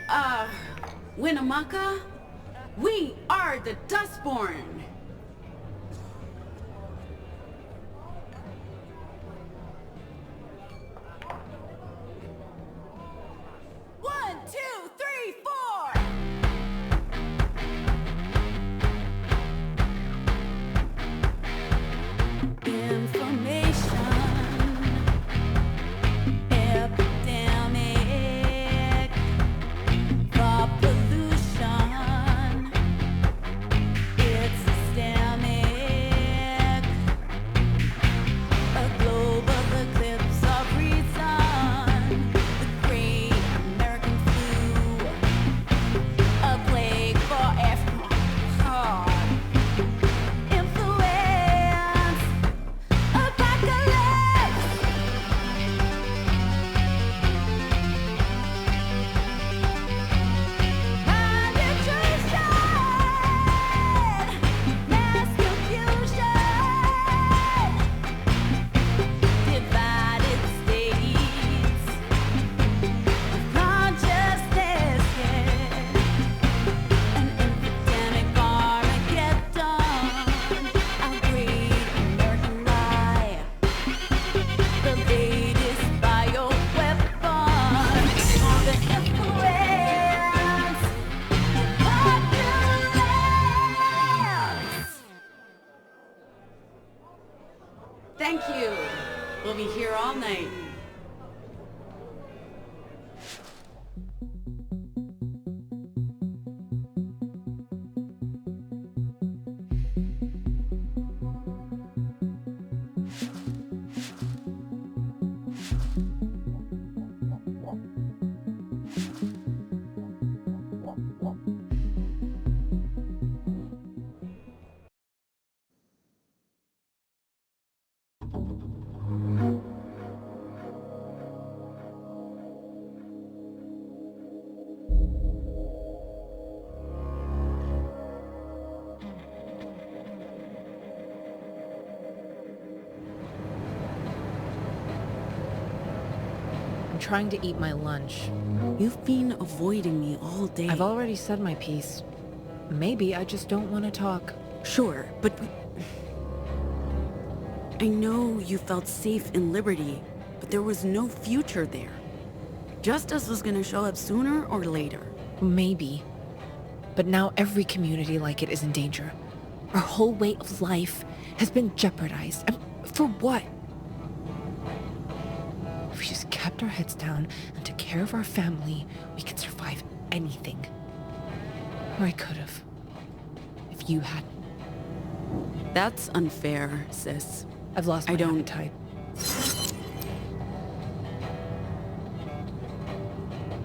Uh, Winnemucca? We are the Dustborn! One, two, three, four! Information epidemic for pollution. It's systemic. A global eclipse of reason. The great American flu. A plague for everyone. Influence. Apocalypse. Mind intrusion. Mass confusion. Divided states of consciousness. An epidemic Armageddon. Our great American lie. The latest bioweapon. The influence. Populace. Thank you. We'll be here all night. I'm trying to eat my lunch. You've been avoiding me all day. I've already said my piece. Maybe I just don't want to talk. Sure, but I know you felt safe in Liberty, but there was no future there. Justice was gonna show up sooner or later. Maybe. But now every community like it is in danger. Our whole way of life has been jeopardized. And for what? If we just kept our heads down and took care of our family, we could survive anything. Or I could have. If you hadn't. That's unfair, sis. I've lost my I don't- appetite.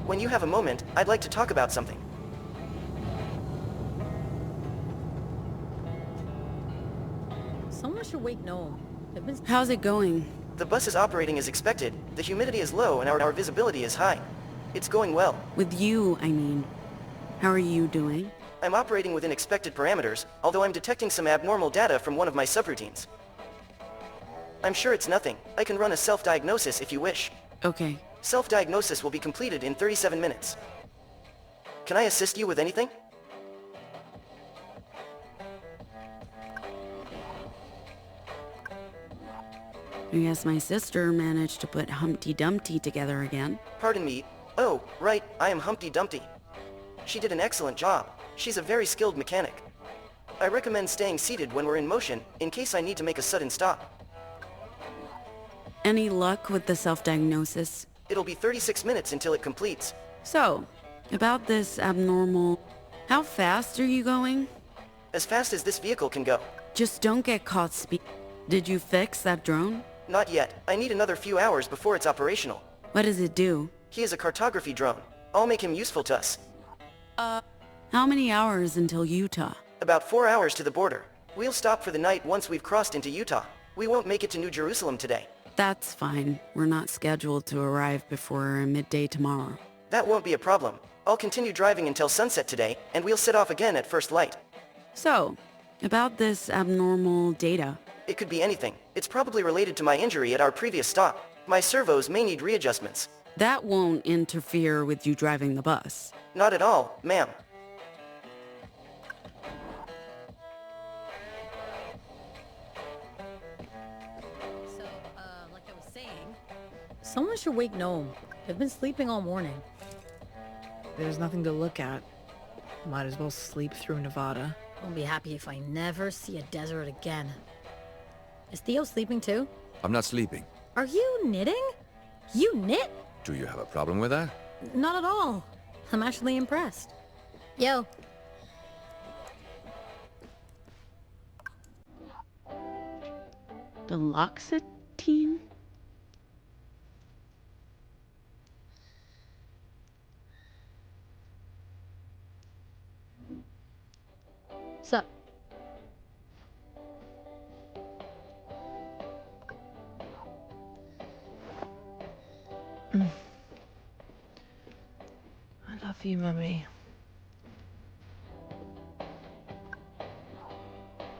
When you have a moment, I'd like to talk about something. Someone should wake Noam. How's it going? The bus is operating as expected, the humidity is low and our visibility is high. It's going well. With you, I mean. How are you doing? I'm operating within expected parameters, although I'm detecting some abnormal data from one of my subroutines. I'm sure it's nothing. I can run a self-diagnosis if you wish. Okay. Self-diagnosis will be completed in 37 minutes. Can I assist you with anything? I guess my sister managed to put Humpty Dumpty together again. Pardon me. Oh, right, I am Humpty Dumpty. She did an excellent job. She's a very skilled mechanic. I recommend staying seated when we're in motion, in case I need to make a sudden stop. Any luck with the self-diagnosis? It'll be 36 minutes until it completes. So, about this abnormal... How fast are you going? As fast as this vehicle can go. Just don't get caught Did you fix that drone? Not yet. I need another few hours before it's operational. What does it do? He is a cartography drone. I'll make him useful to us. How many hours until Utah? About 4 hours to the border. We'll stop for the night once we've crossed into Utah. We won't make it to New Jerusalem today. That's fine. We're not scheduled to arrive before midday tomorrow. That won't be a problem. I'll continue driving until sunset today, and we'll set off again at first light. So, about this abnormal data. It could be anything. It's probably related to my injury at our previous stop. My servos may need readjustments. That won't interfere with you driving the bus. Not at all, ma'am. So, like I was saying, someone should wake Gnome. They've been sleeping all morning. There's nothing to look at. Might as well sleep through Nevada. I'll be happy if I never see a desert again. Is Theo sleeping too? I'm not sleeping. Are you knitting? You knit? Do you have a problem with that? Not at all. I'm actually impressed. Yo. Duloxetine? Sup? I love you, Mummy.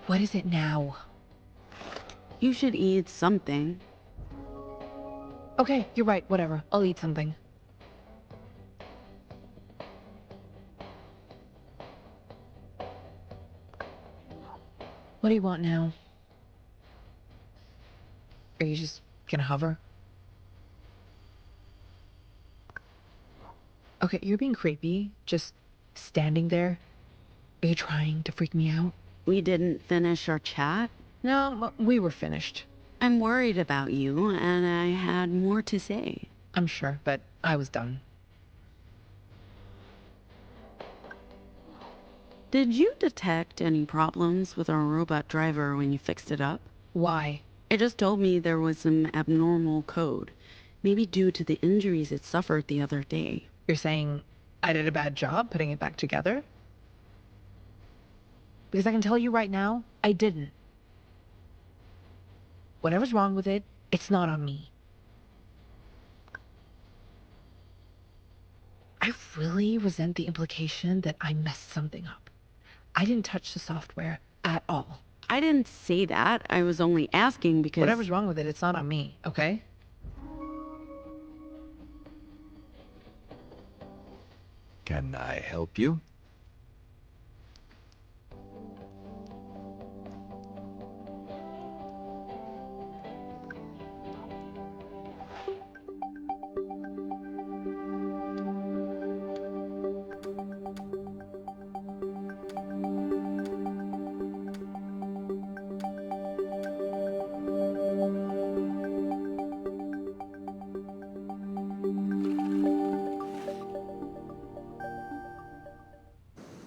What is it now? You should eat something. Okay, you're right, whatever. I'll eat something. What do you want now? Are you just gonna hover? Okay, you're being creepy. Just standing there. Are you trying to freak me out? We didn't finish our chat. No, we were finished. I'm worried about you, and I had more to say. I'm sure, but I was done. Did you detect any problems with our robot driver when you fixed it up? Why? It just told me there was some abnormal code, maybe due to the injuries it suffered the other day. You're saying I did a bad job putting it back together? Because I can tell you right now, I didn't. Whatever's wrong with it, it's not on me. I really resent the implication that I messed something up. I didn't touch the software at all. I didn't say that. I was only asking because... Whatever's wrong with it, it's not on me, okay? Can I help you?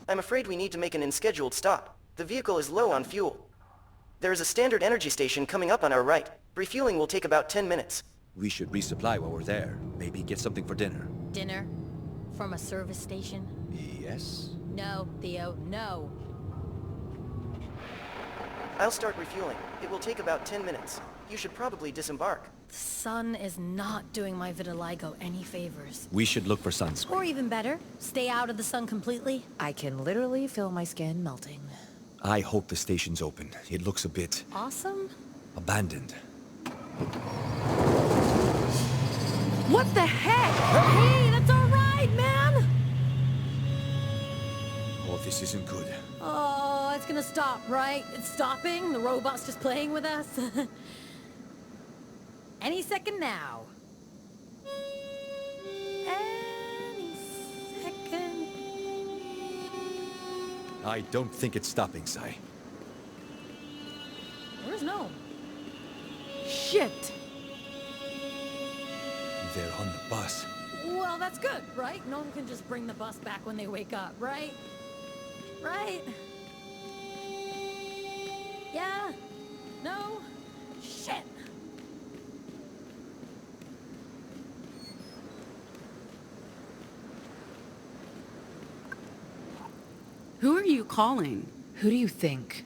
I'm afraid we need to make an unscheduled stop. The vehicle is low on fuel. There is a standard energy station coming up on our right. Refueling will take about 10 minutes. We should resupply while we're there. Maybe get something for dinner. Dinner? From a service station? Yes? No, Theo, no. I'll start refueling. It will take about 10 minutes. You should probably disembark. The sun is not doing my vitiligo any favors. We should look for sunscreen. Or even better, stay out of the sun completely. I can literally feel my skin melting. I hope the station's open. It looks a bit Awesome? abandoned. What the heck? Hey, that's all right, man! Oh, this isn't good. Oh, it's gonna stop, right? It's stopping? The robot's just playing with us? Any second now. Any second. I don't think it's stopping, Sai. Where's Gnome? Shit! They're on the bus. Well, that's good, right? Gnome can just bring the bus back when they wake up, right? Right? Yeah? No? Shit! Who are you calling? Who do you think?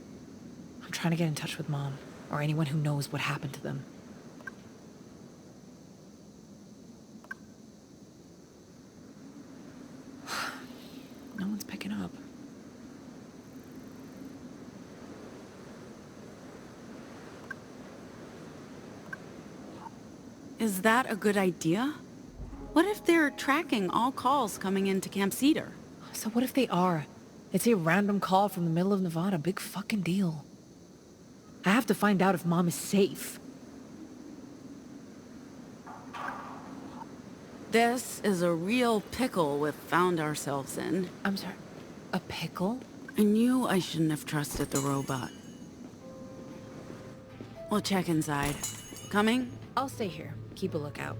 I'm trying to get in touch with Mom, or anyone who knows what happened to them. No one's picking up. Is that a good idea? What if they're tracking all calls coming into Camp Cedar? So what if they are? It's a random call from the middle of Nevada. Big fucking deal. I have to find out if Mom is safe. This is a real pickle we've found ourselves in. I'm sorry. A pickle? I knew I shouldn't have trusted the robot. We'll check inside. Coming? I'll stay here. Keep a lookout.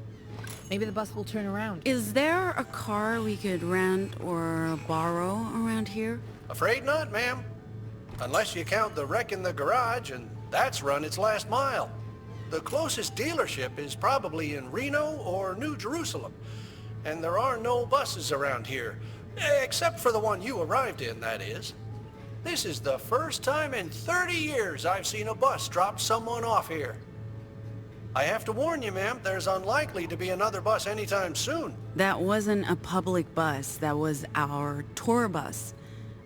Maybe the bus will turn around. Is there a car we could rent or borrow around here? Afraid not, ma'am. Unless you count the wreck in the garage, and that's run its last mile. The closest dealership is probably in Reno or New Jerusalem, and there are no buses around here, except for the one you arrived in, that is. This is the first time in 30 years I've seen a bus drop someone off here. I have to warn you, ma'am, there's unlikely to be another bus anytime soon. That wasn't a public bus. That was our tour bus.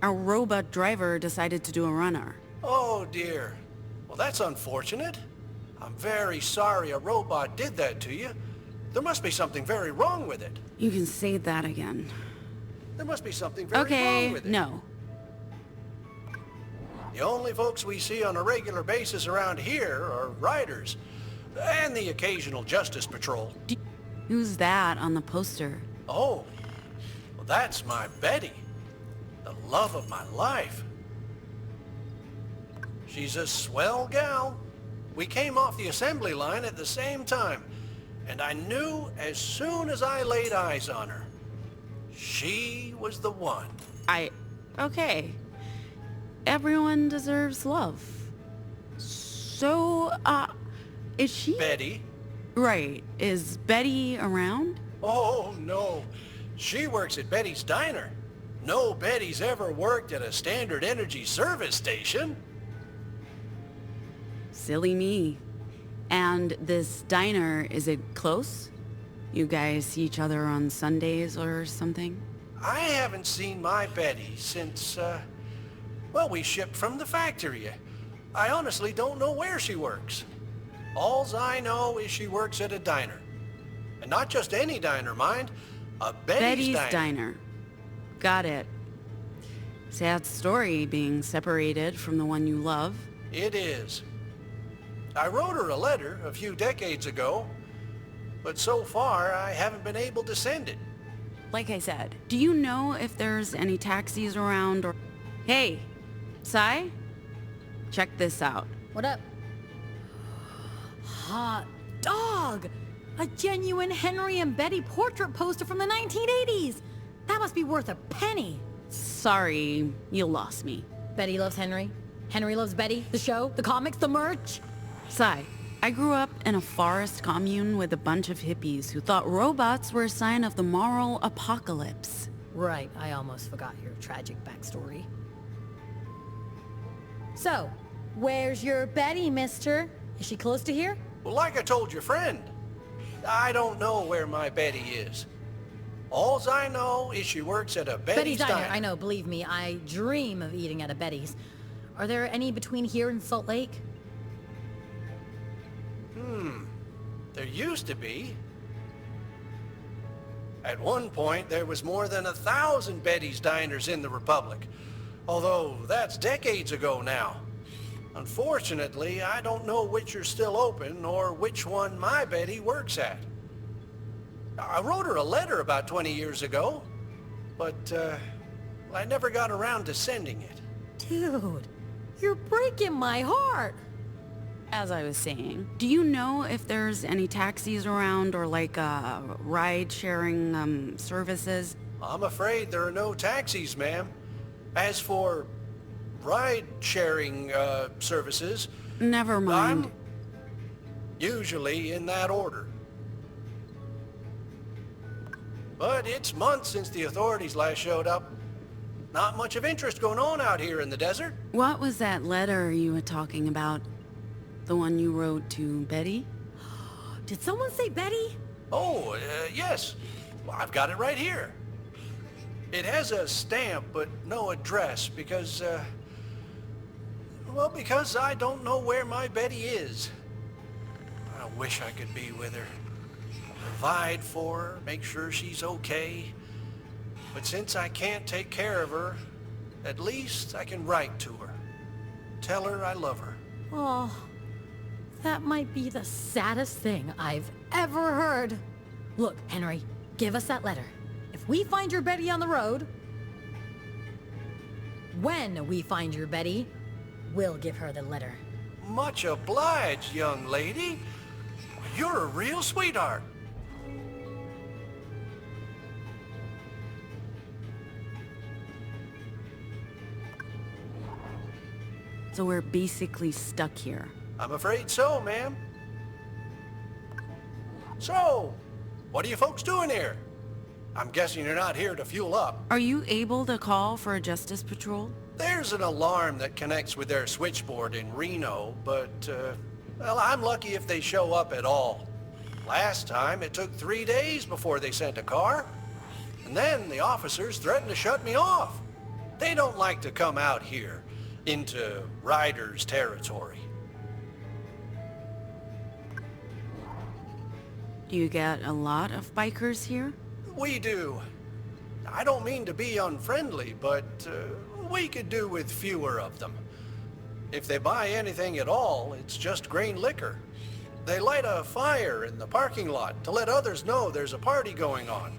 Our robot driver decided to do a runner. Oh, dear. Well, that's unfortunate. I'm very sorry a robot did that to you. There must be something very wrong with it. You can say that again. There must be something very wrong Okay, with it. no. The only folks we see on a regular basis around here are riders, and the occasional Justice Patrol. Who's that on the poster? Oh, well, that's my Betty, the love of my life. She's a swell gal. We came off the assembly line at the same time, and I knew as soon as I laid eyes on her, she was the one. Okay. Everyone deserves love. So, is she? Betty? Right. Is Betty around? Oh, no. She works at Betty's Diner. No Betty's ever worked at a Standard Energy service station. Silly me. And this diner, is it close? You guys see each other on Sundays or something? I haven't seen my Betty since, well, we shipped from the factory. I honestly don't know where she works. Alls I know is she works at a diner. And not just any diner, mind. A Betty's Diner. Got it. Sad story being separated from the one you love. It is. I wrote her a letter a few decades ago, but so far I haven't been able to send it. Like I said, do you know if there's any taxis around or... Hey, Sai? Check this out. What up? Hot dog! A genuine Henry and Betty portrait poster from the 1980s! That must be worth a penny! Sorry, you lost me. Betty loves Henry. Henry loves Betty. The show, the comics, the merch. Sai, I grew up in a forest commune with a bunch of hippies who thought robots were a sign of the moral apocalypse. Right, I almost forgot your tragic backstory. So, where's your Betty, mister? Is she close to here? Well, like I told your friend, I don't know where my Betty is. Alls I know is she works at a Betty's Diner. I know, believe me, I dream of eating at a Betty's. Are there any between here and Salt Lake? There used to be. At one point, there was more than 1,000 Betty's Diners in the Republic. Although, that's decades ago now. Unfortunately, I don't know which are still open or which one my Betty works at. I wrote her a letter about 20 years ago, but I never got around to sending it. Dude, you're breaking my heart. As I was saying, do you know if there's any taxis around or like ride-sharing services? I'm afraid there are no taxis, ma'am. As for ride-sharing services, Never mind. I'm usually in that order. But it's months since the authorities last showed up. Not much of interest going on out here in the desert. What was that letter you were talking about? The one you wrote to Betty? Did someone say Betty? Oh, yes. Well, I've got it right here. It has a stamp, but no address, because I don't know where my Betty is. I wish I could be with her. provide for her, make sure she's okay. But since I can't take care of her, at least I can write to her. Tell her I love her. Oh, that might be the saddest thing I've ever heard. Look, Henry, give us that letter. If we find your Betty on the road, when we find your Betty, we'll give her the letter. Much obliged, young lady. You're a real sweetheart. So we're basically stuck here. I'm afraid so, ma'am. So, what are you folks doing here? I'm guessing you're not here to fuel up. Are you able to call for a justice patrol? There's an alarm that connects with their switchboard in Reno, but, well, I'm lucky if they show up at all. Last time, it took 3 days before they sent a car. And then the officers threatened to shut me off. They don't like to come out here into Ryder's territory. Do you get a lot of bikers here? We do. I don't mean to be unfriendly, but we could do with fewer of them. If they buy anything at all, it's just grain liquor. They light a fire in the parking lot to let others know there's a party going on.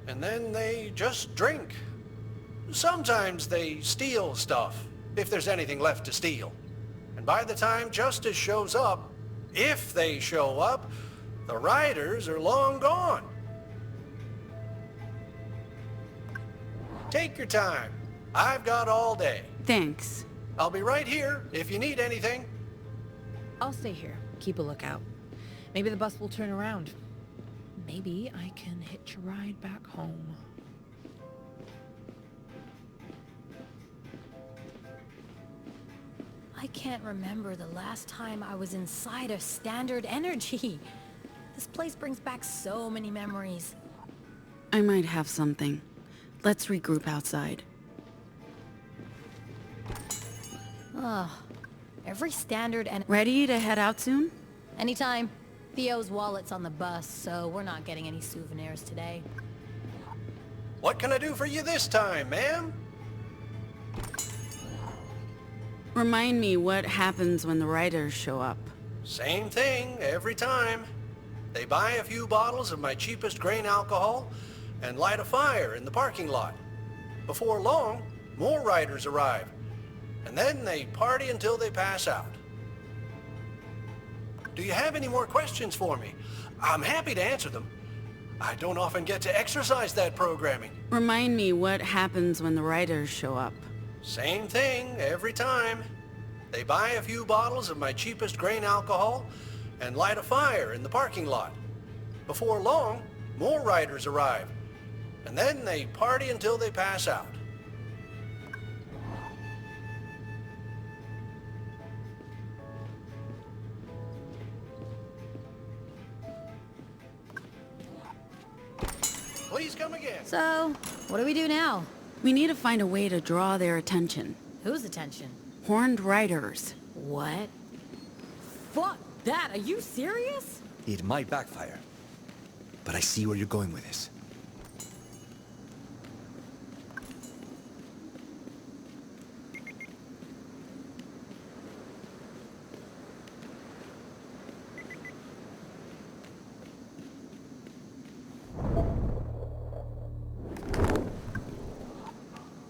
And then they just drink. Sometimes they steal stuff, if there's anything left to steal. And by the time justice shows up, if they show up, the riders are long gone. Take your time. I've got all day. Thanks. I'll be right here if you need anything. I'll stay here. Keep a lookout. Maybe the bus will turn around. Maybe I can hitch a ride back home. I can't remember the last time I was inside of Standard Energy. This place brings back so many memories. I might have something. Let's regroup outside. Ugh. Every Standard and Ready to head out soon? anytime. Theo's wallet's on the bus, so we're not getting any souvenirs today. What can I do for you this time, ma'am? Remind me what happens when the riders show up. Same thing every time. They buy a few bottles of my cheapest grain alcohol and light a fire in the parking lot. Before long, more riders arrive, and then they party until they pass out. Do you have any more questions for me? I'm happy to answer them. I don't often get to exercise that programming. Remind me what happens when the riders show up. Same thing every time. They buy a few bottles of my cheapest grain alcohol and light a fire in the parking lot. Before long, more riders arrive, and then they party until they pass out. Please come again. So, what do we do now? We need to find a way to draw their attention. Whose attention? Horned riders. What? Fuck that, are you serious? It might backfire. But I see where you're going with this.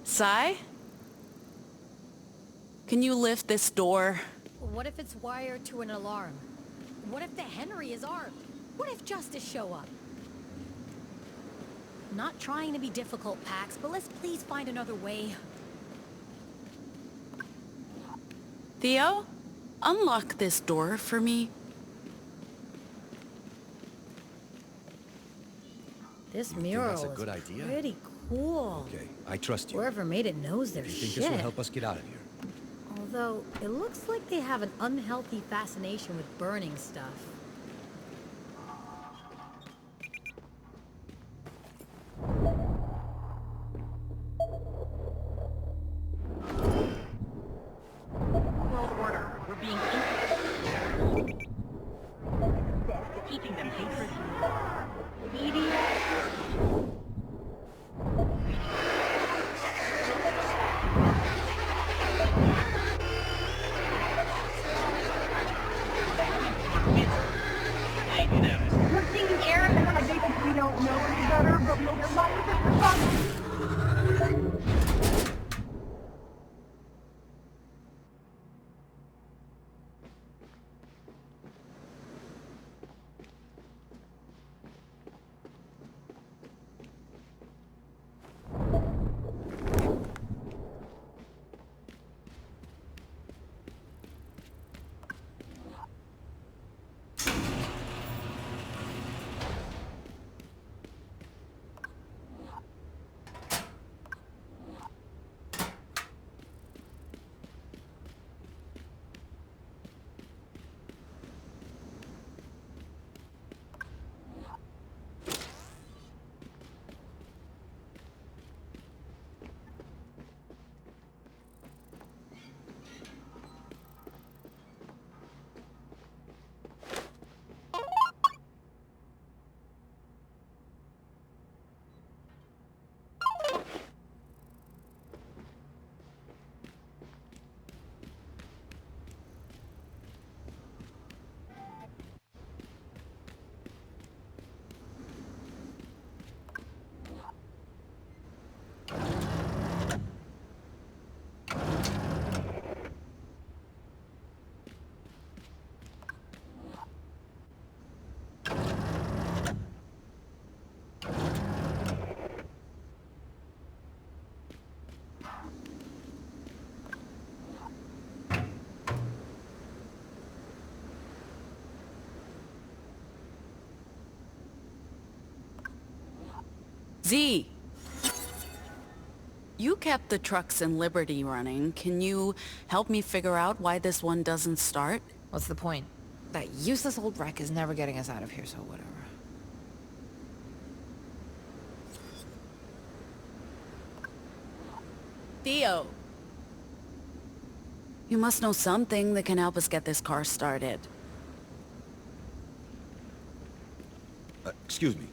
Sai? Can you lift this door? What if it's wired to an alarm? What if the Henry is armed? What if justice show up? Not trying to be difficult, Pax, but let's please find another way. Theo? Unlock this door for me. This You think mural that's a is good idea? pretty cool. Okay, I trust you. Whoever made it knows their Do you think shit. this will help us get out of here? Although, it looks like they have an unhealthy fascination with burning stuff. World order. We're being keeping them hatred. Your mind is responsible. Z! You kept the trucks in Liberty running. Can you help me figure out why this one doesn't start? What's the point? That useless old wreck is never getting us out of here, so whatever. Theo! You must know something that can help us get this car started. Excuse me.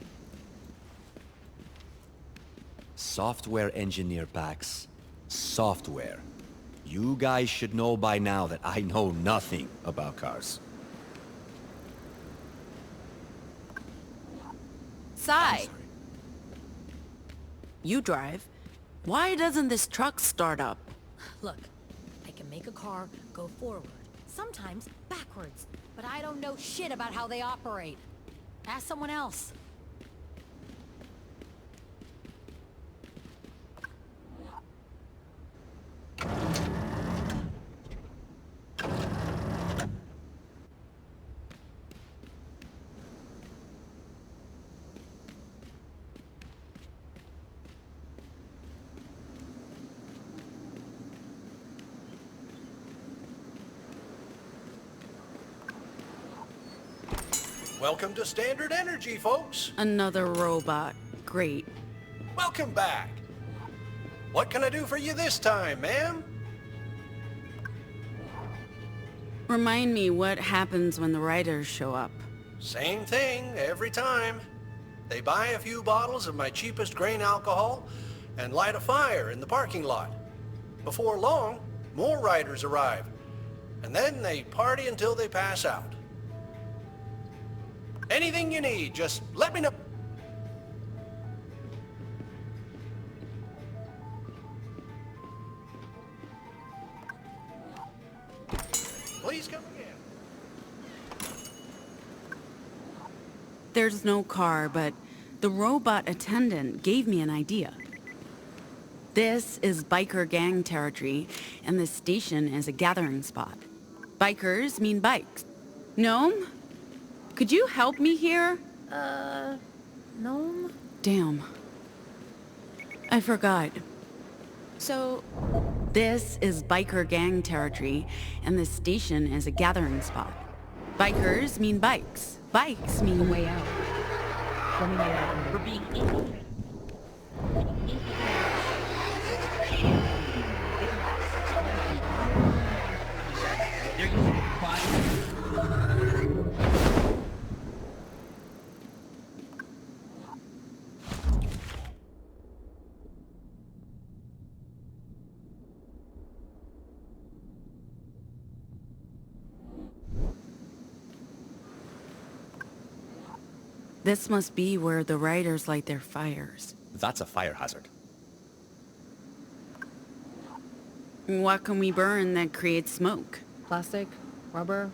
Software engineer Pax. Software. You guys should know by now that I know nothing about cars. Sai! You drive. Why doesn't this truck start up? Look, I can make a car go forward, sometimes backwards, but I don't know shit about how they operate. Ask someone else. Welcome to Standard Energy, folks. Another robot. Great. Welcome back. What can I do for you this time, ma'am? Remind me what happens when the riders show up. Same thing every time. They buy a few bottles of my cheapest grain alcohol and light a fire in the parking lot. Before long, more riders arrive, and then they party until they pass out. Anything you need, just let me know. Please come again. There's no car, but the robot attendant gave me an idea. This is biker gang territory, and this station is a gathering spot. Bikers mean bikes. Gnome? Could you help me here? Gnome? Damn. I forgot. So, This is biker gang territory, and this station is a gathering spot. Bikers mean bikes. Bikes mean... A way out. Let me know that. We're being infiltrated. This must be where the riders light their fires. That's a fire hazard. What can we burn that creates smoke? Plastic? Rubber?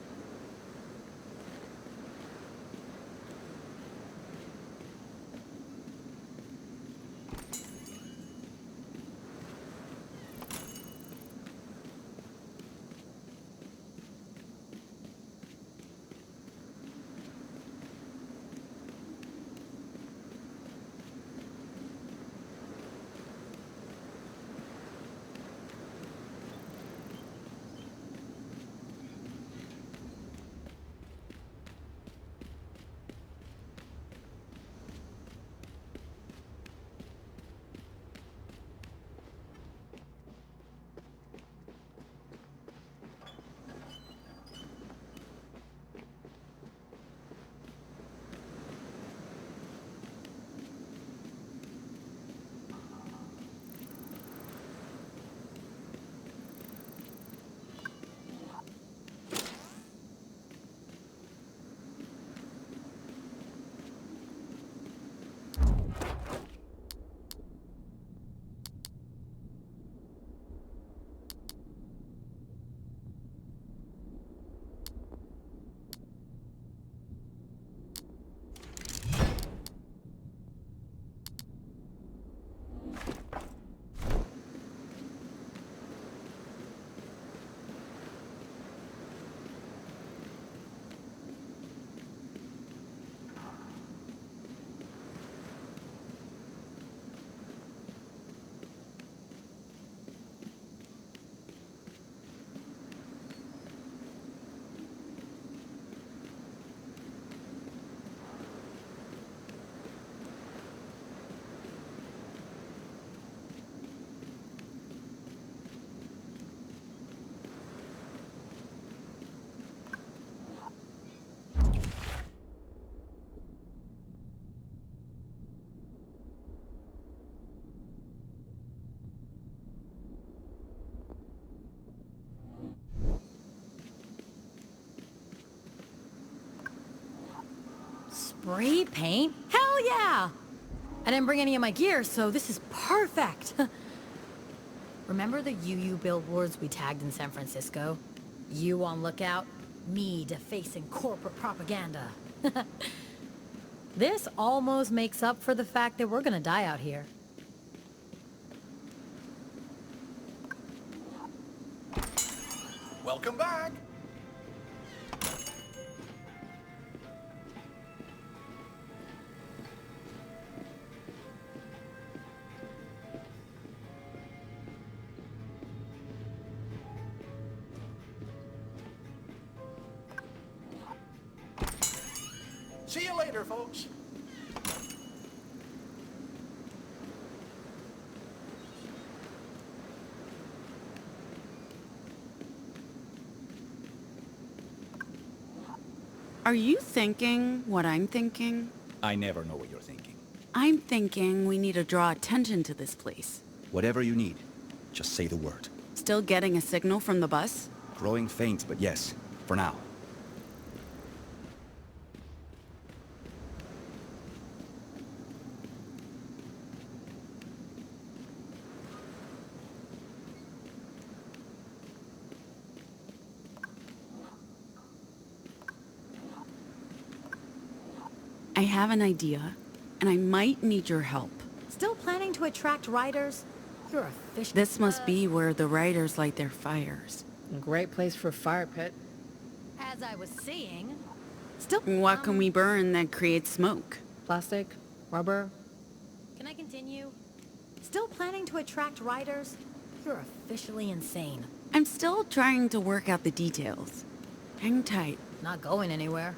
Spray paint? Hell yeah! I didn't bring any of my gear, so this is perfect. Remember the UU billboards we tagged in San Francisco? You on lookout, me defacing corporate propaganda. This almost makes up for the fact that we're gonna die out here. Welcome back. See you later, folks. Are you thinking what I'm thinking? I never know what you're thinking. I'm thinking we need to draw attention to this place. Whatever you need, just say the word. Still getting a signal from the bus? Growing faint, but yes, for now. I have an idea, and I might need your help. Still planning to attract riders? You're a fish. This must be where the riders light their fires. Great place for a fire pit. As I was saying, still. What can we burn that creates smoke? Plastic? Rubber? Can I continue? Still planning to attract riders? You're officially insane. I'm still trying to work out the details. Hang tight. Not going anywhere.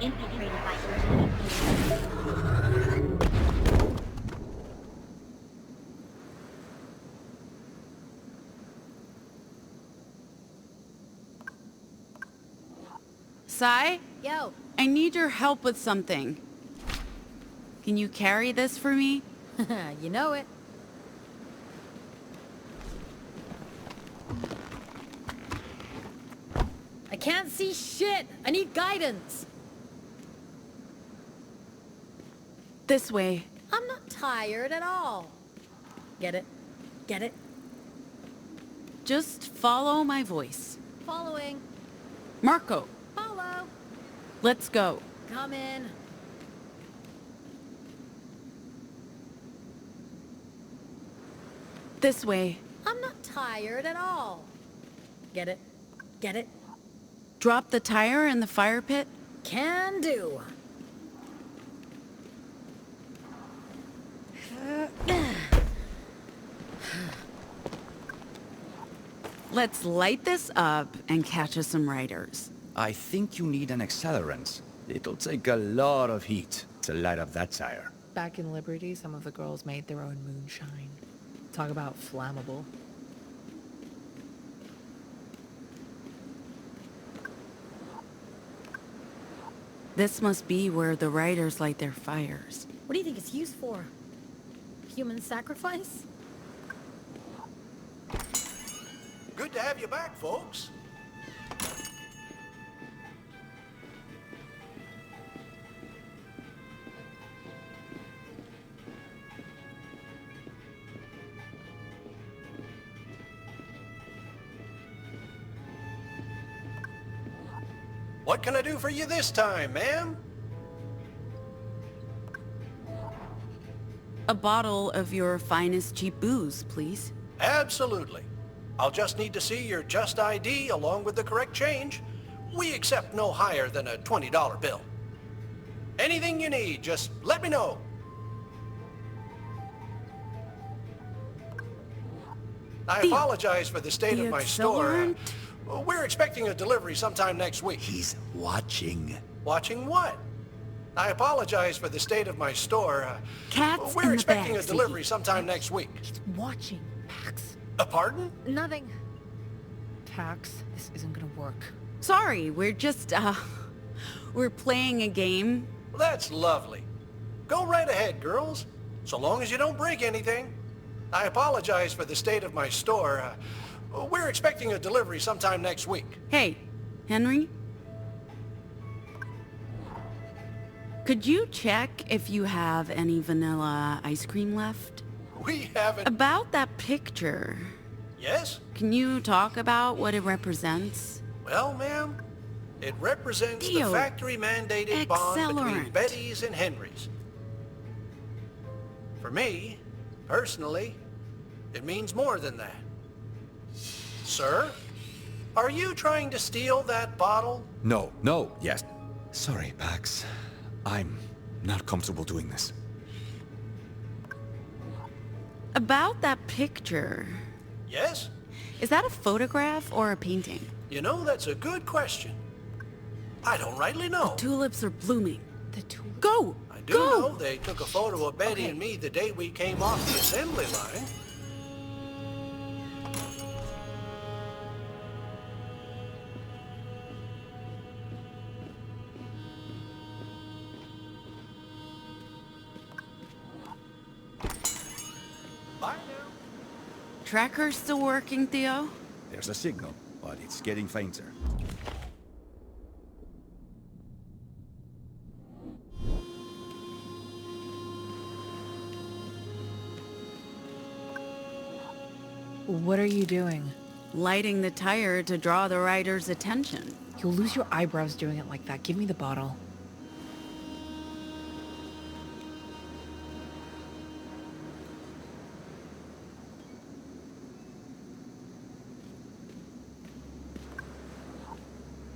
infiltrated by engineer. Sai, Yo, I need your help with something. Can you carry this for me? you know it. I can't see shit. I need guidance. This way. I'm not tired at all. Get it? Get it? Just follow my voice. Following. Marco, Follow. let's go. Come in. This way. I'm not tired at all. Get it? Get it? Drop the tire in the fire pit. Can do. Let's light this up and catch us some riders. I think you need an accelerant. It'll take a lot of heat to light up that tire. Back in Liberty, some of the girls made their own moonshine. Talk about flammable. This must be where the riders light their fires. What do you think it's used for? Human sacrifice? Good to have you back, folks. What can I do for you this time, ma'am? A bottle of your finest cheap booze, please. Absolutely. I'll just need to see your Just ID along with the correct change. We accept no higher than a $20 bill. Anything you need, just let me know. I The- apologize for the state the of my store. accelerant? We're expecting a delivery sometime next week. He's watching. Watching what? I apologize for the state of my store. Cats in We're the expecting a backseat. delivery sometime next week. He's watching, Pax. Pardon? Nothing. Pax, this isn't gonna work. Sorry, we're just, we're playing a game. That's lovely. Go right ahead, girls. So long as you don't break anything. I apologize for the state of my store. We're expecting a delivery sometime next week. Hey, Henry? Could you check if you have any vanilla ice cream left? We haven't... About that picture, Yes? can you talk about what it represents? Well, ma'am, it represents Theo, the factory-mandated bond between accelerant. Betty's and Henry's. For me, personally, it means more than that. Sir, are you trying to steal that bottle? No, yes. Sorry, Pax. I'm not comfortable doing this. About that picture, Yes? is that a photograph or a painting? You know, that's a good question. I don't rightly know. Tulips are blooming. The tulip. Go! I do Go! know they took a photo of Betty Okay. and me the day we came off the assembly line. Bye now. Tracker's still working, Theo? There's a signal, but it's getting fainter. What are you doing? Lighting the tire to draw the rider's attention. You'll lose your eyebrows doing it like that. Give me the bottle.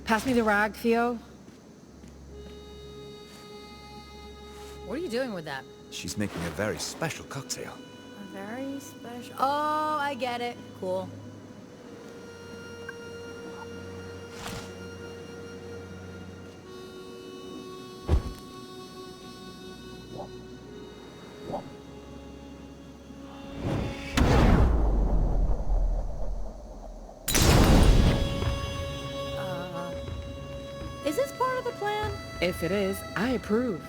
Pass me the rag, Theo. What are you doing with that? She's making a very special cocktail. A very special... Oh, I get it. Cool. If it is, I approve.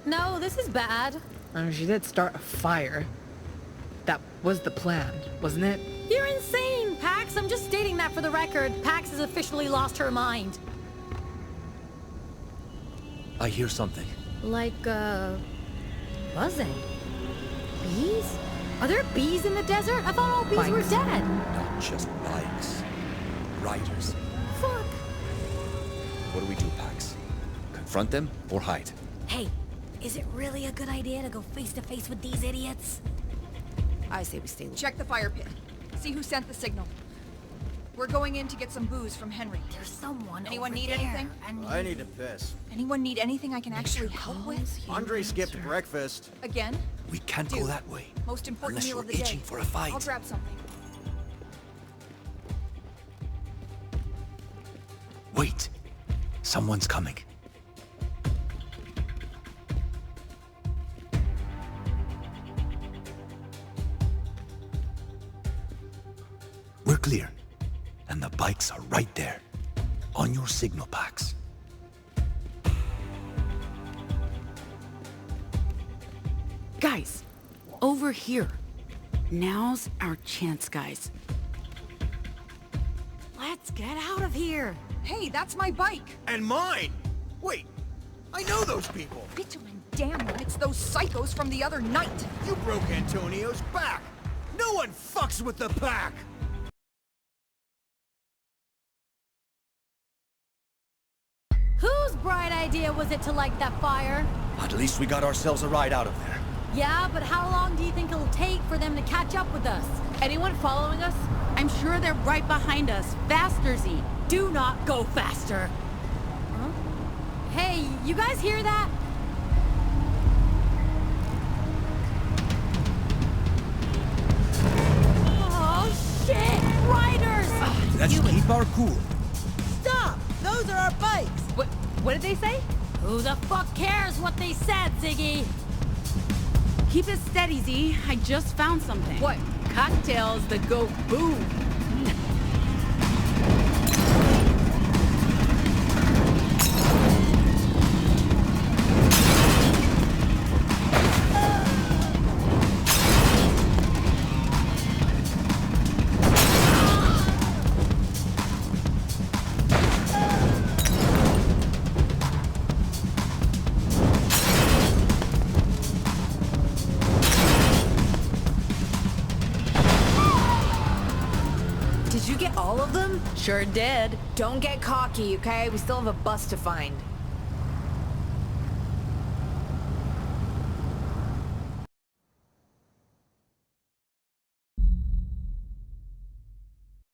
No, this is bad. She did start a fire. That was the plan, wasn't it? You're insane, Pax. I'm just stating that for the record. Pax has officially lost her mind. I hear something. Like, buzzing. Bees? Are there bees in the desert? I thought all bees were Bikes. dead. Not just bikes. Riders. Fuck. What do we do, Pax? Confront them or hide? Hey, is it really a good idea to go face to face with these idiots? I say we stay low. Check the fire pit. See who sent the signal. We're going in to get some booze from Henry. There's someone Anyone over need there, anything? and I need to piss. Anyone need anything I can actually help with? Andre skipped breakfast. Again? We can't go Dude, that way. Most important Unless meal you're of the day. itching for a fight. I'll grab something. Wait. Someone's coming. We're clear. And the bikes are right there. On your signal packs. Guys, over here. Now's our chance, guys. let's get out of here. Hey, that's my bike. And mine! Wait, I know those people. Bitumen, damn it, it's those psychos from the other night. You broke Antonio's back. No one fucks with the pack. Whose bright idea was it to light that fire? At least we got ourselves a ride out of there. Yeah, but how long do you think it'll take for them to catch up with us? Anyone following us? I'm sure they're right behind us. Faster, Z. Do not go faster. Huh? Hey, you guys hear that? Oh, shit! Riders! Let's keep our cool. Stop! Those are our bikes! What did they say? Who the fuck cares what they said, Ziggy? Keep it steady, Z. I just found something. What? Cocktails that go boom. Did you get all of them? Sure did. Don't get cocky, okay? We still have a bus to find.